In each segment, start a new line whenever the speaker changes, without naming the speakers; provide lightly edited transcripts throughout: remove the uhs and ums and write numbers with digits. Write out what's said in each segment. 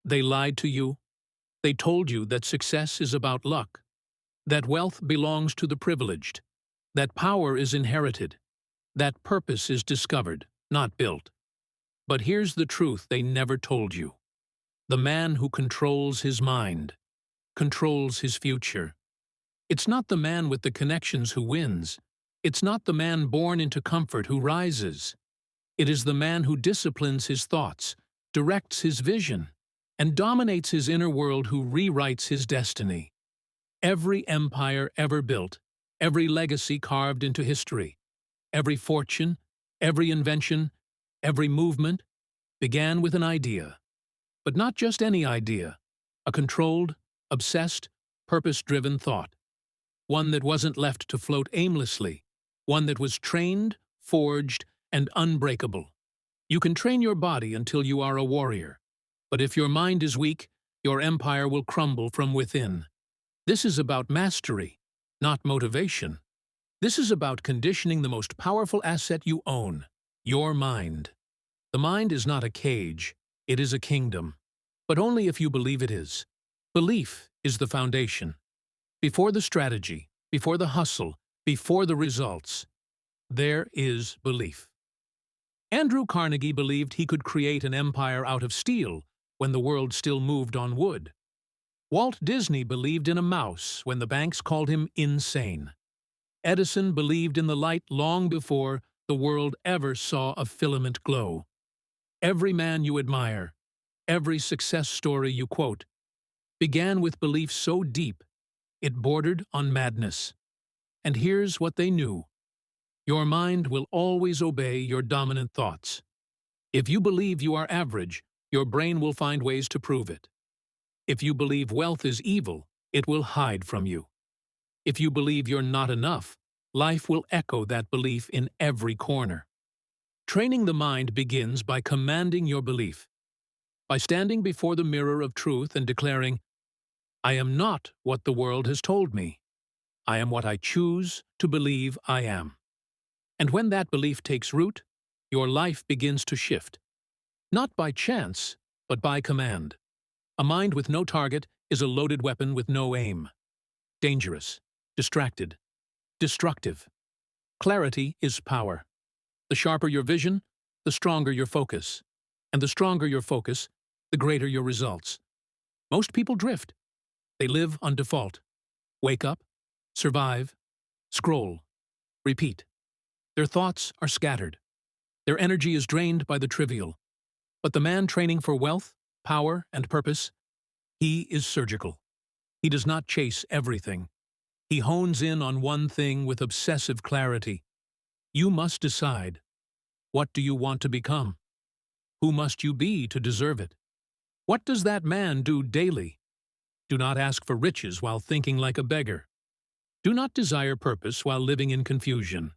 They lied to you. They told you that success is about luck, that wealth belongs to the privileged, that power is inherited, that purpose is discovered, not built. But here's the truth they never told you. The man who controls his mind controls his future. It's not the man with the connections who wins. It's not the man born into comfort who rises. It is the man who disciplines his thoughts, directs his vision, and dominates his inner world who rewrites his destiny. Every empire ever built, every legacy carved into history, every fortune, every invention, every movement began with an idea. But not just any idea, a controlled, obsessed, purpose-driven thought. One that wasn't left to float aimlessly, one that was trained, forged, and unbreakable. You can train your body until you are a warrior, but if your mind is weak, your empire will crumble from within. This is about mastery, not motivation. This is about conditioning the most powerful asset you own, your mind. The mind is not a cage, it is a kingdom. But only if you believe it is. Belief is the foundation. Before the strategy, before the hustle, before the results, there is belief. Andrew Carnegie believed he could create an empire out of steel when the world still moved on wood. Walt Disney believed in a mouse when the banks called him insane. Edison believed in the light long before the world ever saw a filament glow. Every man you admire, every success story you quote, began with belief so deep it bordered on madness. And here's what they knew. Your mind will always obey your dominant thoughts. If you believe you are average, your brain will find ways to prove it. If you believe wealth is evil, it will hide from you. If you believe you're not enough, life will echo that belief in every corner. Training the mind begins by commanding your belief, by standing before the mirror of truth and declaring, I am not what the world has told me. I am what I choose to believe I am. And when that belief takes root, your life begins to shift. Not by chance, but by command. A mind with no target is a loaded weapon with no aim. Dangerous, distracted, destructive. Clarity is power. The sharper your vision, the stronger your focus. And the stronger your focus, the greater your results. Most people drift. They live on default. Wake up, survive, scroll, repeat. Their thoughts are scattered. Their energy is drained by the trivial. But the man training for wealth, power, and purpose, he is surgical. He does not chase everything. He hones in on one thing with obsessive clarity. You must decide. What do you want to become? Who must you be to deserve it? What does that man do daily? Do not ask for riches while thinking like a beggar. Do not desire purpose while living in confusion.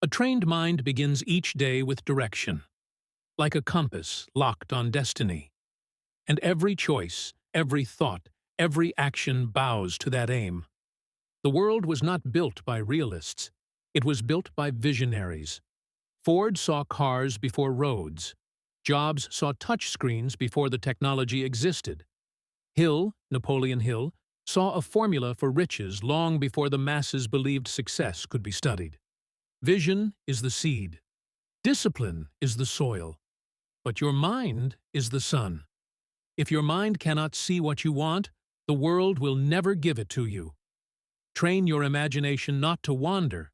A trained mind begins each day with direction, like a compass locked on destiny. And every choice, every thought, every action bows to that aim. The world was not built by realists. It was built by visionaries. Ford saw cars before roads. Jobs saw touchscreens before the technology existed. Hill, Napoleon Hill, saw a formula for riches long before the masses believed success could be studied. Vision is the seed. Discipline is the soil. But your mind is the sun. If your mind cannot see what you want, the world will never give it to you. Train your imagination not to wander,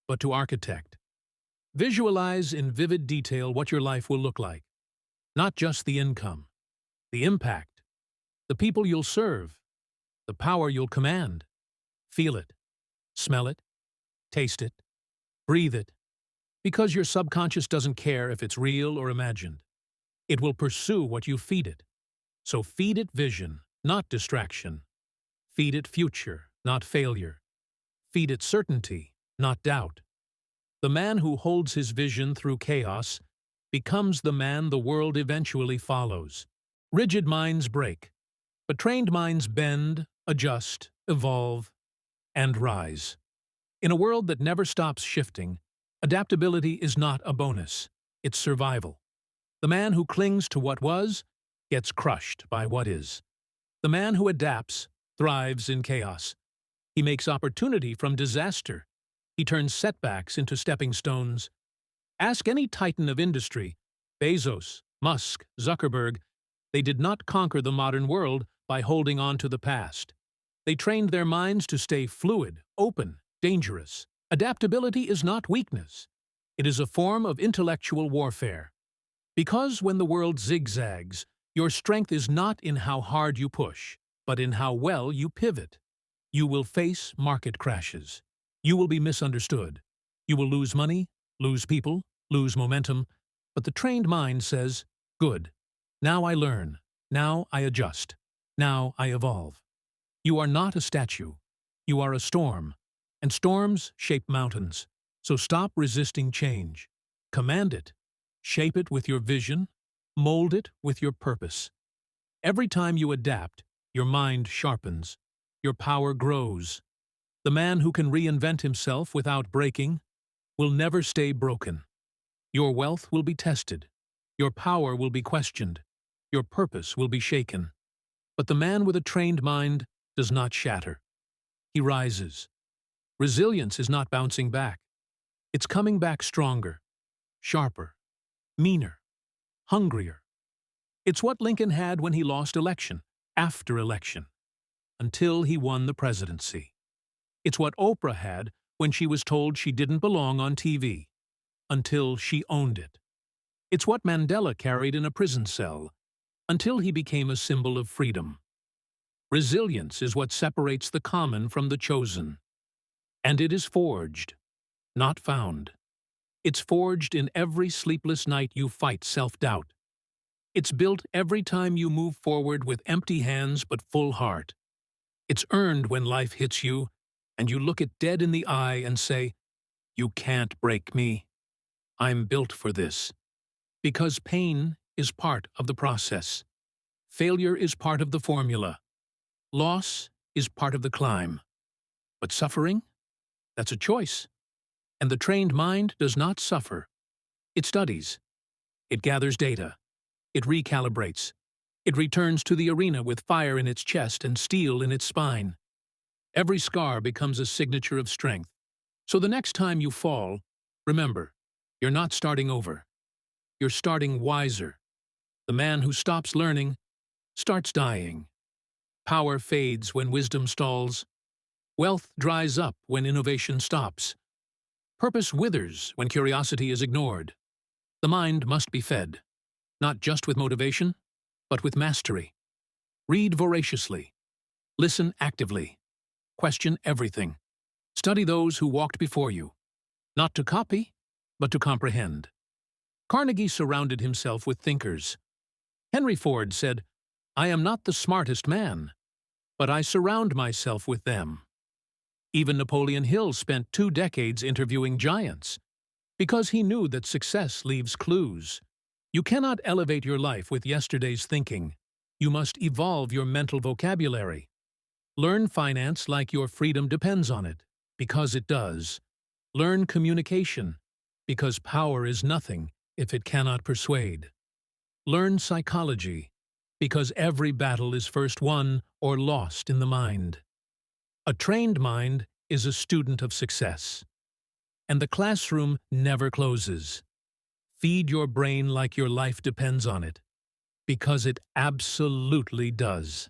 but to architect. Visualize in vivid detail what your life will look like. Not just the income, the impact, the people you'll serve, the power you'll command. Feel it, smell it, taste it, breathe it, because your subconscious doesn't care if it's real or imagined. It will pursue what you feed it. So feed it vision, not distraction. Feed it future, not failure. Feed it certainty, not doubt. The man who holds his vision through chaos becomes the man the world eventually follows. Rigid minds break, but trained minds bend, adjust, evolve, and rise. In a world that never stops shifting, adaptability is not a bonus, it's survival. The man who clings to what was gets crushed by what is. The man who adapts thrives in chaos. He makes opportunity from disaster. He turns setbacks into stepping stones. Ask any titan of industry, Bezos, Musk, Zuckerberg. They did not conquer the modern world by holding on to the past. They trained their minds to stay fluid, open, dangerous. Adaptability is not weakness. It is a form of intellectual warfare. Because when the world zigzags, your strength is not in how hard you push, but in how well you pivot. You will face market crashes. You will be misunderstood. You will lose money, lose people, lose momentum, but the trained mind says, "Good. Now I learn. Now I adjust. Now I evolve." You are not a statue. You are a storm, and storms shape mountains. So stop resisting change. Command it. Shape it with your vision. Mold it with your purpose. Every time you adapt, your mind sharpens. Your power grows. The man who can reinvent himself without breaking will never stay broken. Your wealth will be tested. Your power will be questioned. Your purpose will be shaken. But the man with a trained mind does not shatter. He rises. Resilience is not bouncing back. It's coming back stronger, sharper, meaner, hungrier. It's what Lincoln had when he lost election, after election, until he won the presidency. It's what Oprah had when she was told she didn't belong on TV, until she owned it. It's what Mandela carried in a prison cell, until he became a symbol of freedom. Resilience is what separates the common from the chosen. And it is forged, not found. It's forged in every sleepless night you fight self-doubt. It's built every time you move forward with empty hands but full heart. It's earned when life hits you, and you look it dead in the eye and say, "You can't break me. I'm built for this." Because pain is part of the process. Failure is part of the formula. Loss is part of the climb. But suffering? That's a choice. And the trained mind does not suffer. It studies. It gathers data. It recalibrates. It returns to the arena with fire in its chest and steel in its spine. Every scar becomes a signature of strength. So the next time you fall, remember, you're not starting over. You're starting wiser. The man who stops learning starts dying. Power fades when wisdom stalls. Wealth dries up when innovation stops. Purpose withers when curiosity is ignored. The mind must be fed, not just with motivation, but with mastery. Read voraciously. Listen actively. Question everything. Study those who walked before you, not to copy, but to comprehend. Carnegie surrounded himself with thinkers. Henry Ford said, "I am not the smartest man, but I surround myself with them." Even Napoleon Hill spent 2 decades interviewing giants, because he knew that success leaves clues. You cannot elevate your life with yesterday's thinking. You must evolve your mental vocabulary. Learn finance like your freedom depends on it, because it does. Learn communication, because power is nothing if it cannot persuade. Learn psychology, because every battle is first won or lost in the mind. A trained mind is a student of success. And the classroom never closes. Feed your brain like your life depends on it, because it absolutely does.